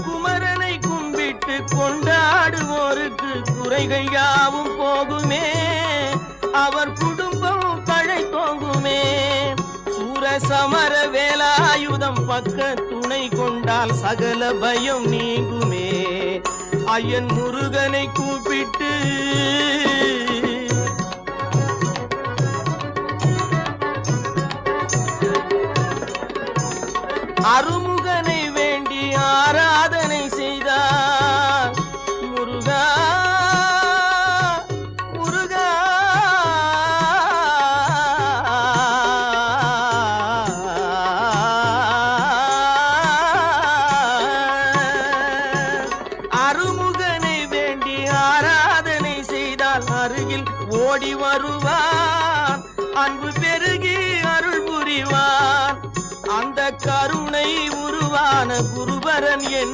குமரனை கும்பிட்டு கொண்டாடுவோருக்கு குறைகள் யாவும் போகுமே, அவர் குடும்பம் தழை தோங்குமே. சூரசமர வேலாயுதம் பக்க துணை கொண்டால் சகல பயம் நீங்குமே. ஐயன் முருகனை கூப்பிட்டு அருமுகனை வேண்டி ஆராதனை செய்தார். முருகா முருகா அருமுகனை வேண்டி ஆராதனை செய்தால் அருகில் ஓடி வருவான், அன்பு பெருகி அருள் புரிவான். அந்த கருணை உருவான குருபரன் என்